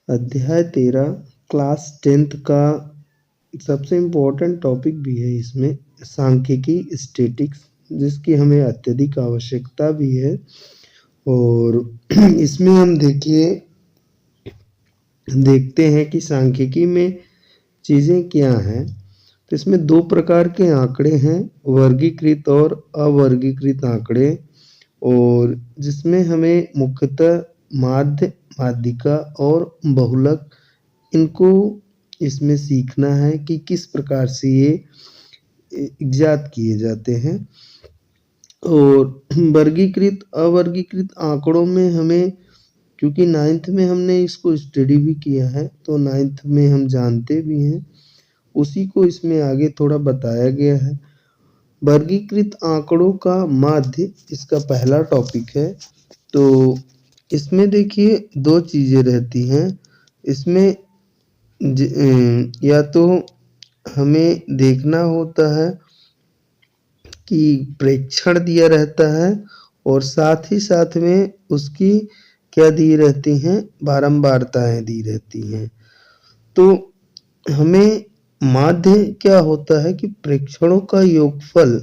अध्याय 13 class 10th का सबसे इम्पोर्टेंट टॉपिक भी है इसमें सांख्यिकी स्टैटिक्स, जिसकी हमें अत्यधिक आवश्यकता भी है। और इसमें हम देखते हैं कि सांख्यिकी में चीज़ें क्या हैं। तो इसमें दो प्रकार के आंकड़े हैं, वर्गीकृत और अवर्गीकृत आंकड़े, और जिसमें हमें मुख्यतः माध्य, माध्यिका और बहुलक, इनको इसमें सीखना है कि किस प्रकार से ये इज्जात किए जाते हैं। और वर्गीकृत अवर्गीकृत आंकड़ों में हमें, क्योंकि 9th में हमने इसको स्टडी भी किया है तो 9th में हम जानते भी हैं, उसी को इसमें आगे थोड़ा बताया गया है। वर्गीकृत आंकड़ों का माध्य इसका पहला टॉपिक है। तो इसमें देखिए दो चीज़ें रहती हैं। इसमें या तो हमें देखना होता है कि प्रेक्षण दिया रहता है और साथ ही साथ में उसकी क्या दी रहती हैं, बारंबारताएं दी रहती हैं। तो हमें माध्य क्या होता है कि प्रेक्षणों का योगफल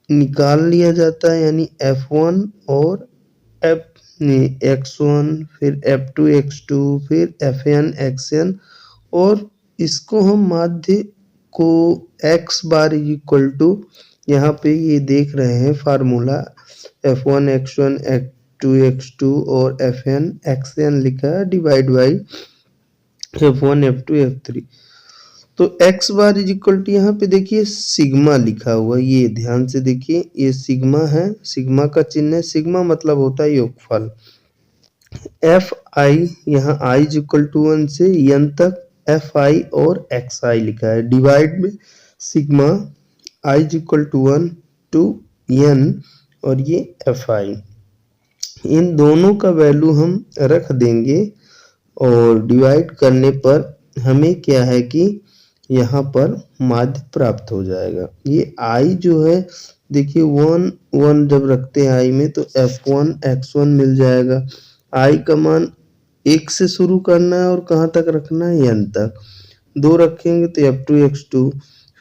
निकाल लिया जाता है, यानी F1 और x1, फिर F2 x2, फिर Fn xn, और इसको हम माध्य को x बार इक्वल टू, यहाँ पे ये देख रहे हैं formula, F1 x1 F2 x2 और Fn xn लिखा है, divide by F1 F2 F3। तो x bar is equal to, यहाँ पे देखिए सिग्मा लिखा हुआ, ये ध्यान से देखिए, ये सिग्मा है, सिग्मा का चिन्ह है, सिग्मा मतलब होता है योगफल। एफ आई, यहाँ आई इज इक्वल टू 1 से n तक एफ आई और एक्स आई लिखा है, डिवाइड में sigma I is equal to 1 to n, और ये एफ आई, इन दोनों का वैल्यू हम रख देंगे और डिवाइड करने पर हमें क्या है कि यहाँ पर माध्य प्राप्त हो जाएगा। ये आई जो है देखिए 1 1 जब रखते हैं आई में तो F1 x1 मिल जाएगा। आई का मान 1 से शुरू करना है और कहाँ तक रखना है, n तक। 2 रखेंगे तो F2 x2,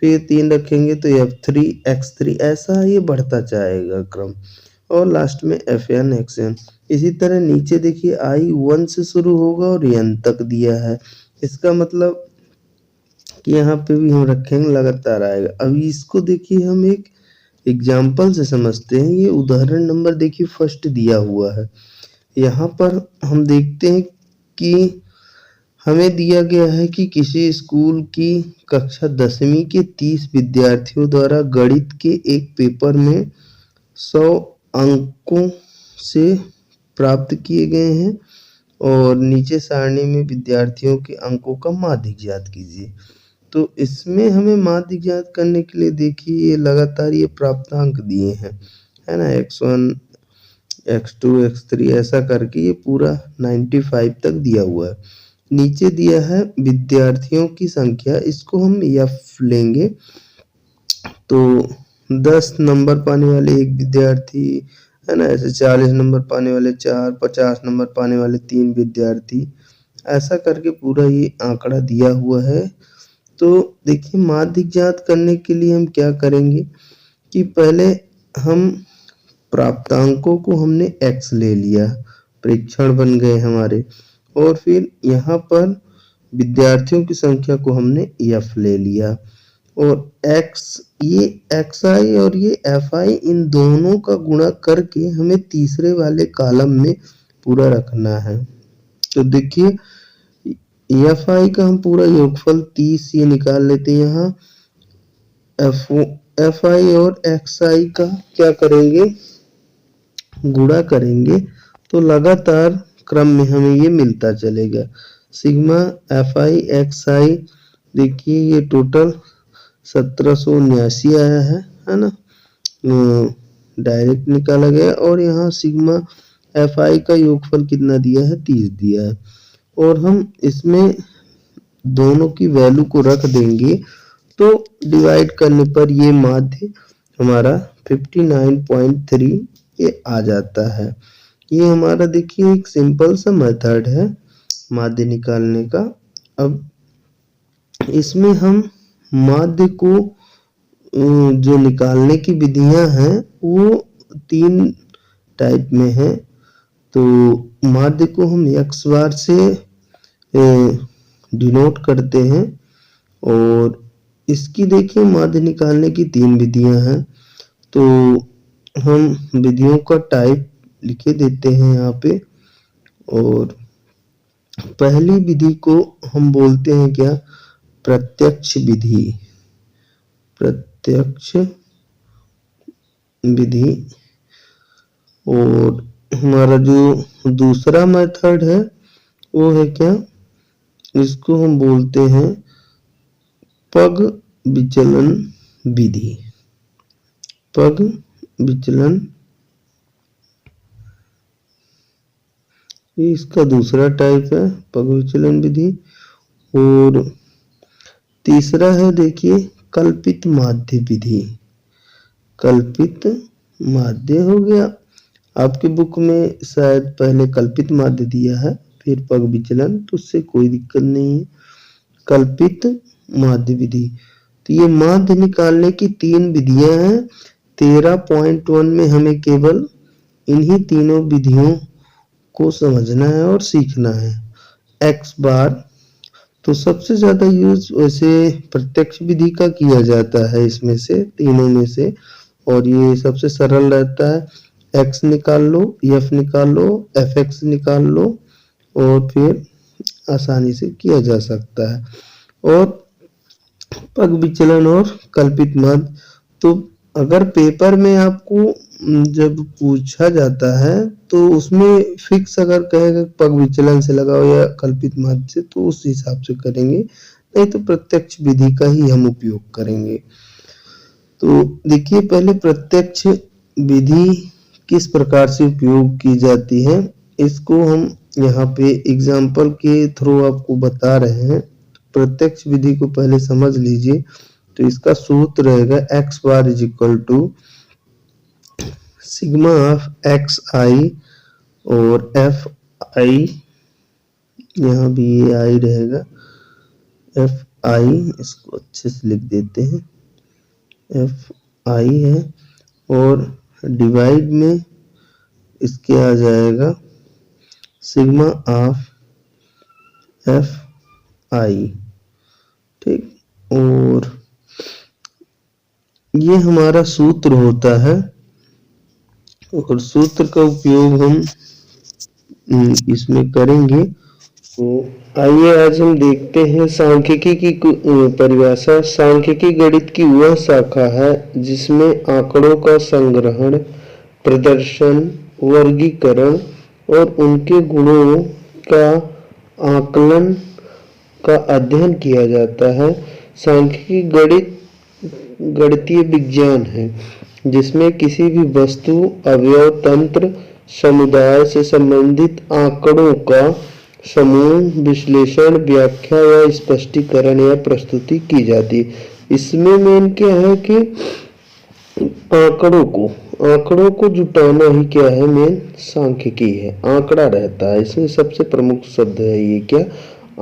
फिर 3 रखेंगे तो F3 x3, ऐसा ये बढ़ता जाएगा क्रम, और लास्ट में Fn xn। इसी तरह नीचे देखिए आई 1 से शुरू होगा और n तक दिया है, इसका मतलब कि यहाँ पे भी हम रखेंगे, लगातार आएगा। अभी इसको देखिए हम एक एग्जाम्पल से समझते हैं। ये उदाहरण नंबर देखिए फर्स्ट दिया हुआ है। यहाँ पर हम देखते हैं कि हमें दिया गया है कि किसी स्कूल की कक्षा 10वीं के 30 विद्यार्थियों द्वारा गणित के एक पेपर में 100 अंकों से प्राप्त किए गए हैं, और नीचे सारणी में विद्यार्थियों के अंकों का माध्य ज्ञात कीजिए। तो इसमें हमें माध्य ज्ञात करने के लिए देखिए ये लगातार ये प्राप्तांक दिए हैं, है ना, x1 x2 x3 ऐसा करके ये पूरा 95 तक दिया हुआ है। नीचे दिया है विद्यार्थियों की संख्या, इसको हम f लेंगे। तो 10 नंबर पाने वाले एक विद्यार्थी, है ना, ऐसे 40 नंबर पाने वाले 4, 50 नंबर पाने वाले 3 विद्यार्थी, ऐसा करके पूरा ये आंकड़ा दिया हुआ है। तो देखिए माध्य ज्ञात करने के लिए हम क्या करेंगे कि पहले हम प्राप्तांकों को हमने x ले लिया, प्रेक्षण बन गए हमारे, और फिर यहाँ पर विद्यार्थियों की संख्या को हमने f ले लिया, और x, ये xi और ये fi, इन दोनों का गुणा करके हमें तीसरे वाले कॉलम में पूरा रखना है। तो देखिए fi का हम पूरा योगफल 30 ये निकाल लेते हैं। यहाँ fi और xi का क्या करेंगे, गुणा करेंगे, तो लगातार क्रम में हमें ये मिलता चलेगा। सिग्मा fi xi देखिए ये टोटल 1779 आया है ना, डायरेक्ट निकाला गया, और यहाँ सिग्मा fi का योगफल कितना दिया है, 30 दिया है, और हम इसमें दोनों की वैल्यू को रख देंगे, तो डिवाइड करने पर ये माध्य हमारा 59.3 ये आ जाता है। ये हमारा देखिए एक सिंपल सा मेथड है माध्य निकालने का। अब इसमें हम माध्य को जो निकालने की विधियां हैं वो 3 टाइप में है। तो माध्य को हम x बार से डिनोट करते हैं और इसकी देखिए माध्य निकालने की 3 विधियां हैं। तो हम विधियों का टाइप लिखे देते हैं यहाँ पे। और पहली विधि को हम बोलते हैं क्या, प्रत्यक्ष विधि। प्रत्यक्ष विधि। और हमारा जो दूसरा मेथड है वो है क्या, इसको हम बोलते हैं पग विचलन विधि। पग विचलन, ये इसका दूसरा टाइप है पग विचलन विधि। और तीसरा है देखिए कल्पित माध्य विधि। कल्पित माध्य हो गया, आपके बुक में शायद पहले कल्पित माध्य दिया है फिर पग विचलन, तो उससे कोई दिक्कत नहीं है। कल्पित माध्य विधि, तो ये माध्य निकालने की 3 विधियां हैं। 13.1 में हमें केवल इन्हीं तीनों विधियों को समझना है और सीखना है। x बार, तो सबसे ज्यादा यूज वैसे प्रत्यक्ष विधि का किया जाता है इसमें से तीनों में से, और ये सबसे सरल रहता है। x निकाल लो, f निकाल लो, fx निकाल लो और फिर आसानी से किया जा सकता है। और पग विचलन और कल्पित माध्य, तो अगर पेपर में आपको जब पूछा जाता है तो उसमें फिक्स अगर कहेगा पग विचलन से लगाओ या कल्पित माध्य से, तो उस हिसाब से करेंगे, नहीं तो प्रत्यक्ष विधि का ही हम उपयोग करेंगे। तो देखिए पहले प्रत्यक्ष विधि किस प्रकार से उपयोग की जाती है, इसको हम यहाँ पे एग्जाम्पल के थ्रू आपको बता रहे हैं। प्रत्यक्ष विधि को पहले समझ लीजिए। तो इसका सूत्र रहेगा x bar is equal to sigma of X I और एफ आई, यहाँ भी ये आई रहेगा, एफ आई, इसको अच्छे से लिख देते हैं, एफ आई है, और डिवाइड में इसके आ जाएगा सिग्मा ऑफ एफ आई। ठीक, और ये हमारा सूत्र होता है और सूत्र का उपयोग हम इसमें करेंगे। तो आइए आज हम देखते हैं सांख्यिकी की परिभाषा। सांख्यिकी गणित की वह शाखा है जिसमें आंकड़ों का संग्रहण, प्रदर्शन, वर्गीकरण और उनके गुणों का आकलन का अध्ययन किया जाता है। सांख्यिकी गणित गणितीय विज्ञान है जिसमें किसी भी वस्तु, अवयव, तंत्र, समुदाय से संबंधित आंकड़ों का समूह, विश्लेषण, व्याख्या या स्पष्टीकरण या प्रस्तुति की जाती है। इसमें मेन क्या है कि आंकड़ों को जुटाना ही क्या है, मेन सांख्यिकी है। आंकड़ा रहता है इसमें, सबसे प्रमुख शब्द है ये क्या,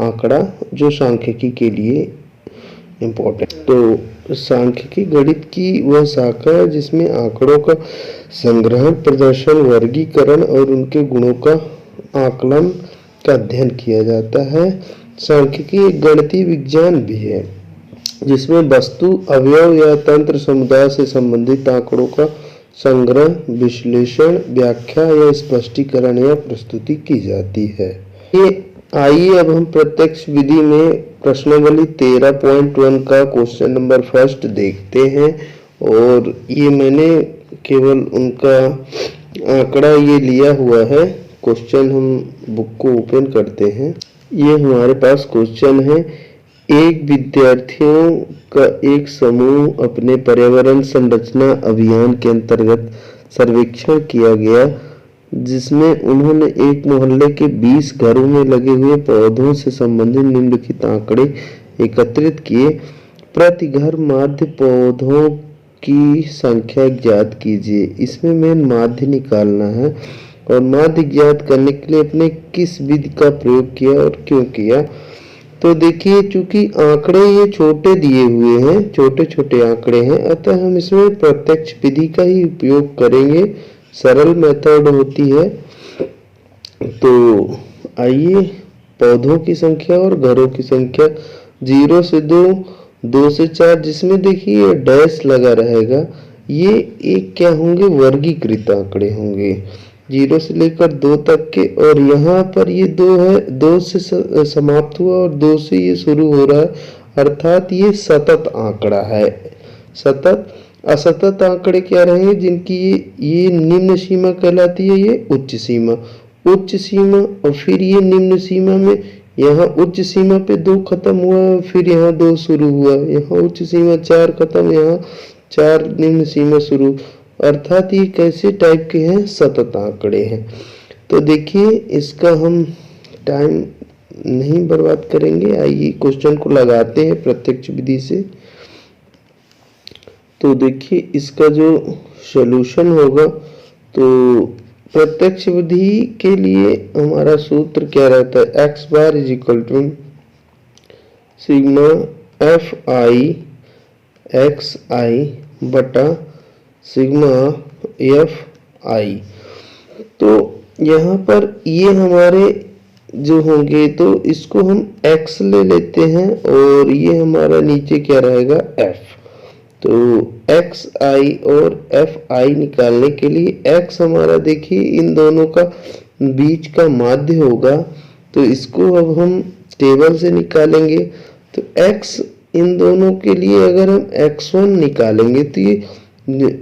आंकड़ा, जो सांख्यिकी के लिए इम्पोर्टेंट। तो सांख्यिकी गणित की वह शाखा है जिसमें आंकड़ों का संग्रहण, प्रदर्शन, वर्गीकरण और उनके गुणों का आकलन का अध्ययन किया जाता है। सांख्यिकी एक गणितीय विज्ञान भी है जिसमें वस्तु, अवयव या तंत्र, समुदाय से संबंधित आंकड़ों का संग्रह, विश्लेषण, व्याख्या या स्पष्टीकरण या प्रस्तुति की जाती है। ये आइए अब हम प्रत्यक्ष विधि में प्रश्नावली 13.1 का क्वेश्चन नंबर फर्स्ट देखते हैं। और ये मैंने केवल उनका आंकड़ा ये लिया हुआ है। क्वेश्चन हम बुक को ओपन करते हैं। ये हमारे पास क्वेश्चन है, एक विद्यार्थियों का एक समूह अपने पर्यावरण संरक्षण अभियान के अंतर्गत सर्वेक्षण किया गया जिसमें उन्होंने एक मोहल्ले के 20 घरों में लगे हुए पौधों से संबंधित निम्नलिखित आंकड़े एकत्रित किए। प्रति घर माध्य पौधों की संख्या ज्ञात कीजिए। इसमें मेन माध्य निकालना है। और माध्य ज्ञात करने के लिए अपने किस विधि का प्रयोग किया और क्यों किया। तो देखिए, चूंकि आंकड़े ये छोटे दिए हुए हैं, छोटे छोटे आंकड़े हैं, अतः हम इसमें प्रत्यक्ष विधि का ही उपयोग करेंगे, सरल मेथड होती है। तो आइए, पौधों की संख्या और घरों की संख्या 0 से 2, 2 से 4, जिसमें देखिए डैश लगा रहेगा, ये एक क्या होंगे, वर्गीकृत आंकड़े होंगे 0 से लेकर 2 तक के। और यहाँ पर ये 2 है, 2 से समाप्त हुआ और 2 से ये शुरू हो रहा है, अर्थात ये सतत आंकड़ा है। सतत। असतत आंकड़े क्या रहेंगे, जिनकी ये निम्न सीमा कहलाती है, ये उच्च सीमा। उच्च सीमा और फिर ये निम्न सीमा में, यहाँ उच्च सीमा पे 2 खत्म हुआ, फिर यहाँ 2 शुरू हुआ, यहाँ उच्च सीमा 4 खत्म, यहाँ 4 निम्न सीमा शुरू, अर्थात ये कैसे टाइप के हैं, सतत आंकड़े हैं। तो देखिए, इसका हम टाइम नहीं बर्बाद करेंगे, आइए क्वेश्चन को लगाते हैं प्रत्यक्ष विधि से। तो देखिए, इसका जो सॉल्यूशन होगा, तो प्रत्यक्ष विधि के लिए हमारा सूत्र क्या रहता है, X bar is equal to sigma F I X I बटा सिग्मा एफ आई। तो यहाँ पर ये हमारे जो होंगे, तो इसको हम x ले लेते हैं और ये हमारा नीचे क्या रहेगा, f। तो एक्स आई और एफ आई निकालने के लिए x हमारा देखिए इन दोनों का बीच का माध्य होगा, तो इसको अब हम टेबल से निकालेंगे। तो x इन दोनों के लिए अगर हम x1 निकालेंगे, तो ये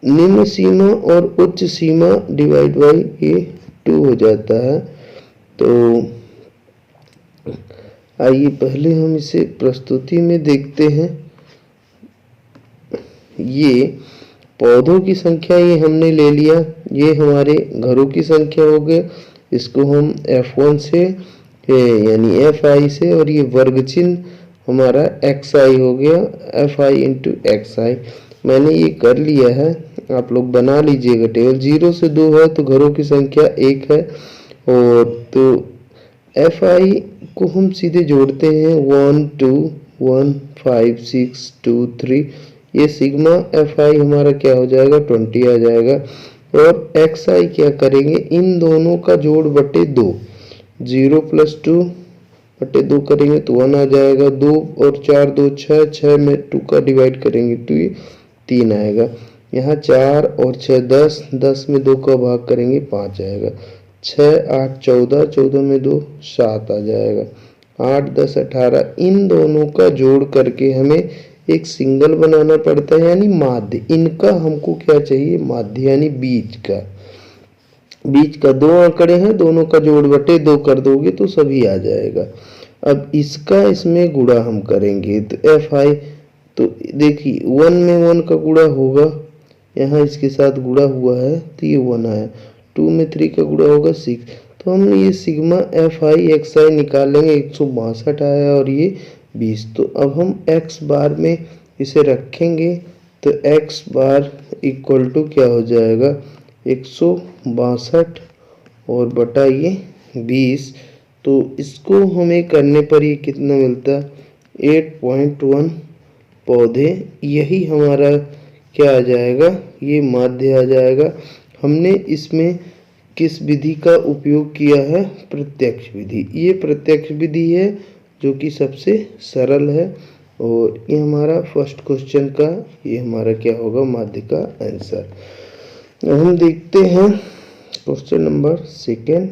निम्न सीमा और उच्च सीमा डिवाइड बाई ये 2 हो जाता है। तो आइए पहले हम इसे प्रस्तुति में देखते हैं। ये पौधों की संख्या ये हमने ले लिया, ये हमारे घरों की संख्या हो गए, इसको हम F1 से यानी Fi से, और ये वर्ग चिन्ह हमारा xi हो गया, Fi इंटू xi। मैंने ये कर लिया है, आप लोग बना लीजिएगा टेबल। 0 से 2 है तो घरों की संख्या 1 है, और तो Fi को हम सीधे जोड़ते हैं 1 2 1 5 6 2 3, ये सिग्मा Fi हमारा क्या हो जाएगा, 20 आ जाएगा। और xi क्या करेंगे, इन दोनों का जोड़ बटे 2, 0 + 2 बटे 2 करेंगे तो 1 आ जाएगा। 2 और 4 2 6, 6 में 2 का डिवाइड करेंगे तो ये 3 आएगा। यहाँ 4 और 6 10, 10 में 2 का भाग करेंगे 5 आएगा। 6 8 14, 14 में 2 7 आ जाएगा। 8 10 18, इन दोनों का जोड़ करके हमें एक सिंगल बनाना पड़ता है, यानी माध्य। इनका हमको क्या चाहिए, माध्य, यानी बीच का। बीच का 2 आंकड़े हैं, दोनों का जोड़ बटे 2 कर दोगे तो सभी आ जाएगा। अब इसका इसमें गुणा हम करेंगे, तो Fi, तो देखिए 1 में 1 का गुणा होगा, यहाँ इसके साथ गुणा हुआ है तो ये 1 आया। 2 में 3 का गुणा होगा 6, तो हम ये सिग्मा Fi xi निकालेंगे, 162 आया और ये 20। तो अब हम x बार में इसे रखेंगे, तो x बार इक्वल टू क्या हो जाएगा, 162 और बटा ये 20। तो इसको हमें करने पर ये कितना मिलता है, 8.1 पौधे। यही हमारा क्या आ जाएगा, ये माध्य आ जाएगा। हमने इसमें किस विधि का उपयोग किया है, प्रत्यक्ष विधि। ये प्रत्यक्ष विधि है जो कि सबसे सरल है, और ये हमारा फर्स्ट क्वेश्चन का ये हमारा क्या होगा, माध्य का आंसर। हम देखते हैं क्वेश्चन नंबर 2।